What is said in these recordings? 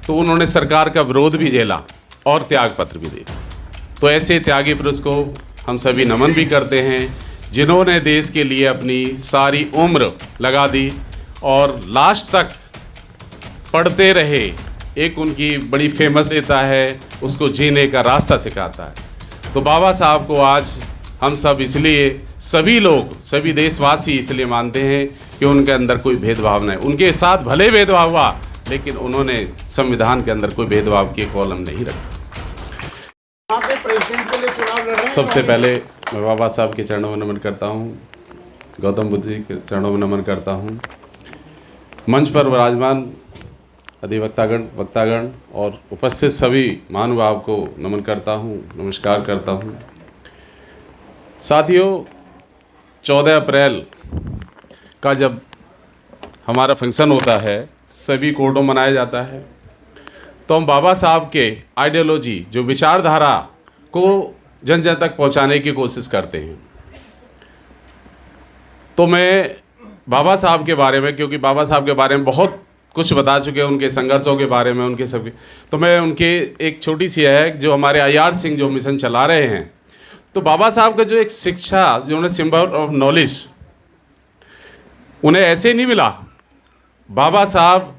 तो उन्होंने सरकार का विरोध भी झेला और त्याग पत्र भी दिया। तो ऐसे त्यागी पुरुष को हम सभी नमन भी करते हैं, जिन्होंने देश के लिए अपनी सारी उम्र लगा दी और लास्ट तक पढ़ते रहे। एक उनकी बड़ी फेमस नेता है, उसको जीने का रास्ता सिखाता है। तो बाबा साहब को आज हम सब इसलिए, सभी लोग, सभी देशवासी इसलिए मानते हैं कि उनके अंदर कोई भेदभाव नहीं। उनके साथ भले भेदभाव हुआ, लेकिन उन्होंने संविधान के अंदर कोई भेदभाव की कॉलम नहीं रखा। प्रेसिडेंट के लिए चुनाव लड़ रहे हैं। सबसे पहले मैं बाबा साहब के चरणों में नमन करता हूँ, गौतम बुद्ध जी के चरणों में नमन करता हूँ। मंच पर विराजमान अधिवक्तागण, वक्तागण और उपस्थित सभी महानुभाव को नमन करता हूँ, नमस्कार करता हूँ। साथियों, 14 अप्रैल का जब हमारा फंक्शन होता है, सभी कोर्टों मनाया जाता है, तो हम बाबा साहब के आइडियोलॉजी, जो विचारधारा को जन जन तक पहुंचाने की कोशिश करते हैं। तो मैं बाबा साहब के बारे में, क्योंकि बाबा साहब के बारे में बहुत कुछ बता चुके हैं, उनके संघर्षों के बारे में, उनके सभी, तो मैं उनके एक छोटी सी है, जो हमारे IR सिंह जो मिशन चला रहे हैं, तो बाबा साहब का जो एक शिक्षा, जो उन्हें सिंबल ऑफ नॉलेज, उन्हें ऐसे नहीं मिला। बाबा साहब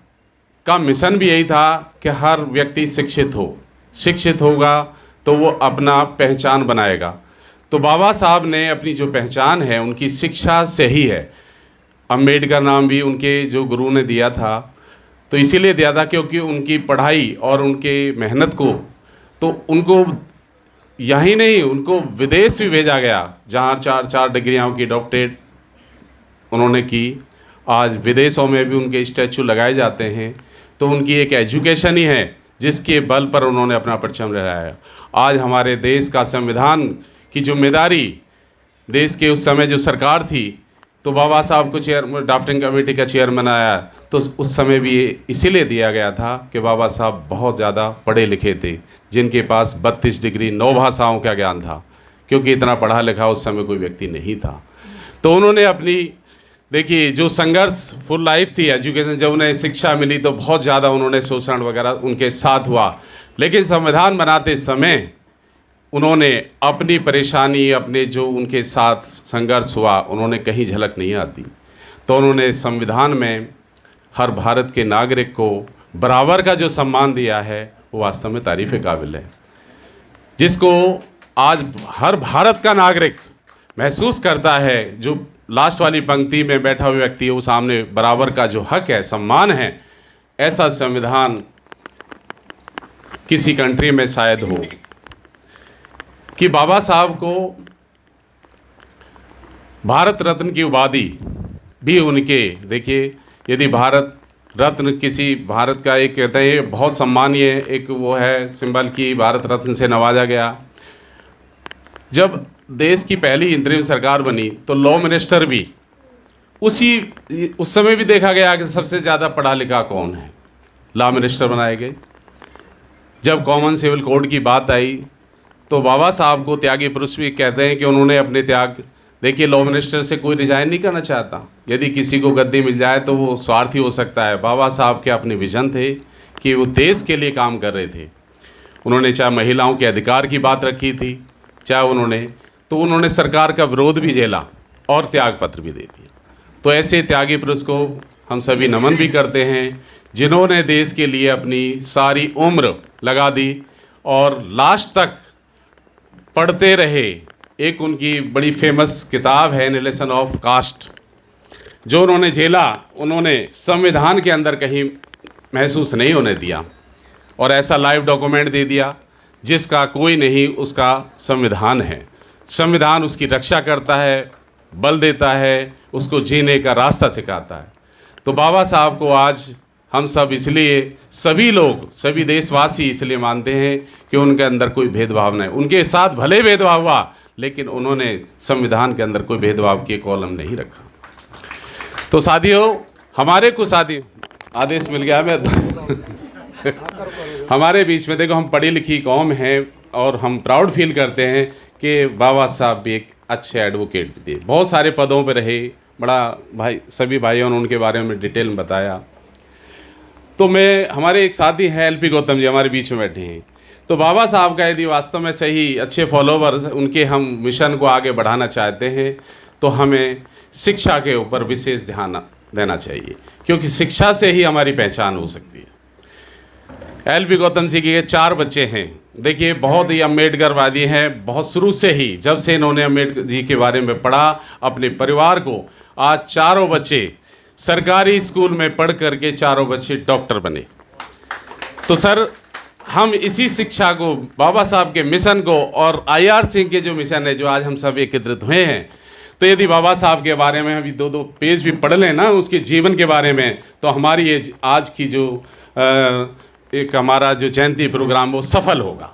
का मिशन भी यही था कि हर व्यक्ति शिक्षित हो, शिक्षित होगा तो वो अपना पहचान बनाएगा। तो बाबा साहब ने अपनी जो पहचान है उनकी शिक्षा से ही है। अम्बेडकर नाम भी उनके जो गुरु ने दिया था, तो इसीलिए दिया था क्योंकि उनकी पढ़ाई और उनके मेहनत को, तो उनको यहीं नहीं, उनको विदेश भी भेजा गया, जहाँ 4 डिग्रियाँ की डॉक्टरेट उन्होंने की। आज विदेशों में भी उनके स्टैचू लगाए जाते हैं। तो उनकी एक एजुकेशन ही है जिसके बल पर उन्होंने अपना परचम लहराया। आज हमारे देश का संविधान की जिम्मेदारी, देश के उस समय जो सरकार थी, तो बाबा साहब को ड्राफ्टिंग कमेटी का चेयरमैन आया, तो उस समय भी इसीलिए दिया गया था कि बाबा साहब बहुत ज़्यादा पढ़े लिखे थे, जिनके पास 32 डिग्री 9 भाषाओं का ज्ञान था, क्योंकि इतना पढ़ा लिखा उस समय कोई व्यक्ति नहीं था। तो उन्होंने अपनी, देखिए, जो संघर्ष फुल लाइफ थी एजुकेशन, जब उन्हें शिक्षा मिली तो बहुत ज़्यादा उन्होंने शोषण वगैरह उनके साथ हुआ, लेकिन संविधान बनाते समय उन्होंने अपनी परेशानी, अपने जो उनके साथ संघर्ष हुआ, उन्होंने कहीं झलक नहीं आती। तो उन्होंने संविधान में हर भारत के नागरिक को बराबर का जो सम्मान दिया है, वो वास्तव में तारीफ़ काबिल है, जिसको आज हर भारत का नागरिक महसूस करता है। जो लास्ट वाली पंक्ति में बैठा हुआ व्यक्ति है, वो सामने बराबर का जो हक है, सम्मान है, ऐसा संविधान किसी कंट्री में शायद हो। कि बाबा साहब को भारत रत्न की उपाधि भी उनके, देखिए, यदि भारत रत्न किसी, भारत का एक कहते हैं बहुत सम्मानीय एक वो है सिंबल की, भारत रत्न से नवाजा गया। जब देश की पहली इंतरिम सरकार बनी तो लॉ मिनिस्टर भी उस समय भी देखा गया कि सबसे ज़्यादा पढ़ा लिखा कौन है, लॉ मिनिस्टर बनाए गए। जब कॉमन सिविल कोड की बात आई तो बाबा साहब को त्यागी पुरुष भी कहते हैं कि उन्होंने अपने त्याग, देखिए, लॉ मिनिस्टर से कोई रिजाइन नहीं करना चाहता। यदि किसी को गद्दी मिल जाए तो वो स्वार्थी हो सकता है। बाबा साहब के अपने विजन थे कि वो देश के लिए काम कर रहे थे। उन्होंने चाहे महिलाओं के अधिकार की बात रखी थी, चाहे उन्होंने सरकार का विरोध भी झेला और त्याग पत्र भी दे दिया। तो ऐसे त्यागी पुरुष को हम सभी नमन भी करते हैं, जिन्होंने देश के लिए अपनी सारी उम्र लगा दी और लास्ट तक पढ़ते रहे। एक उनकी बड़ी फेमस किताब है एनालिसिस ऑफ कास्ट, जो उन्होंने झेला, उन्होंने संविधान के अंदर कहीं महसूस नहीं होने दिया, और ऐसा लाइव डॉक्यूमेंट दे दिया जिसका कोई नहीं, उसका संविधान है। संविधान उसकी रक्षा करता है, बल देता है, उसको जीने का रास्ता सिखाता है। तो बाबा साहब को आज हम सब इसलिए, सभी लोग, सभी देशवासी इसलिए मानते हैं कि उनके अंदर कोई भेदभाव नहीं। उनके साथ भले भेदभाव हुआ, लेकिन उन्होंने संविधान के अंदर कोई भेदभाव की कॉलम नहीं रखा। तो साथियों, हमारे कुछ साथी, आदेश मिल गया मैं हमारे बीच में, देखो, हम पढ़ी लिखी कौम हैं और हम प्राउड फील करते हैं कि बाबा साहब भी एक अच्छे एडवोकेट थे, बहुत सारे पदों पर रहे, बड़ा भाई, सभी भाइयों ने उनके बारे में डिटेल में बताया। तो हमारे एक साथी हैं LP गौतम जी, हमारे बीच में बैठे हैं। तो बाबा साहब का यदि वास्तव में सही अच्छे फॉलोवर उनके हम मिशन को आगे बढ़ाना चाहते हैं तो हमें शिक्षा के ऊपर विशेष ध्यान देना चाहिए, क्योंकि शिक्षा से ही हमारी पहचान हो सकती है। LP गौतम जी के 4 बच्चे हैं। देखिए, बहुत ही अम्बेडकरवादी हैं। बहुत शुरू से ही जब से इन्होंने अम्बेडकर जी के बारे में पढ़ा, अपने परिवार को, आज 4 बच्चे सरकारी स्कूल में पढ़ करके 4 बच्चे डॉक्टर बने। तो सर, हम इसी शिक्षा को, बाबा साहब के मिशन को और IR सिंह के जो मिशन है, जो आज हम सब एकत्रित हुए हैं, तो यदि बाबा साहब के बारे में अभी 2-2 पेज भी पढ़ लें ना उसके जीवन के बारे में, तो हमारी ये आज की जो एक हमारा जो जयंती प्रोग्राम वो सफल होगा।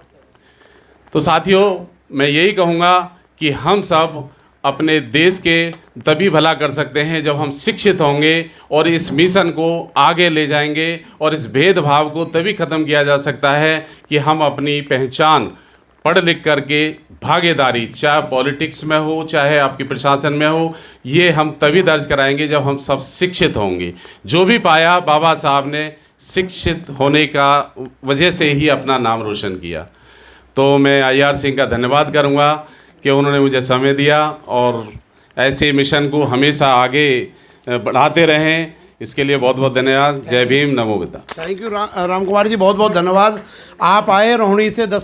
तो साथियों, मैं यही कहूँगा कि हम सब अपने देश के तभी भला कर सकते हैं जब हम शिक्षित होंगे और इस मिशन को आगे ले जाएंगे, और इस भेदभाव को तभी ख़त्म किया जा सकता है कि हम अपनी पहचान पढ़ लिख करके भागीदारी, चाहे पॉलिटिक्स में हो चाहे आपके प्रशासन में हो, ये हम तभी दर्ज कराएंगे जब हम सब शिक्षित होंगे। जो भी पाया, बाबा साहब ने शिक्षित होने का वजह से ही अपना नाम रोशन किया। तो मैं IR सिंह का धन्यवाद करूंगा कि उन्होंने मुझे समय दिया और ऐसे मिशन को हमेशा आगे बढ़ाते रहें। इसके लिए बहुत बहुत धन्यवाद। जय भीम, नमो बुद्धा। थैंक यू राम कुमार जी, बहुत बहुत धन्यवाद। आप आए रोहिणी से 10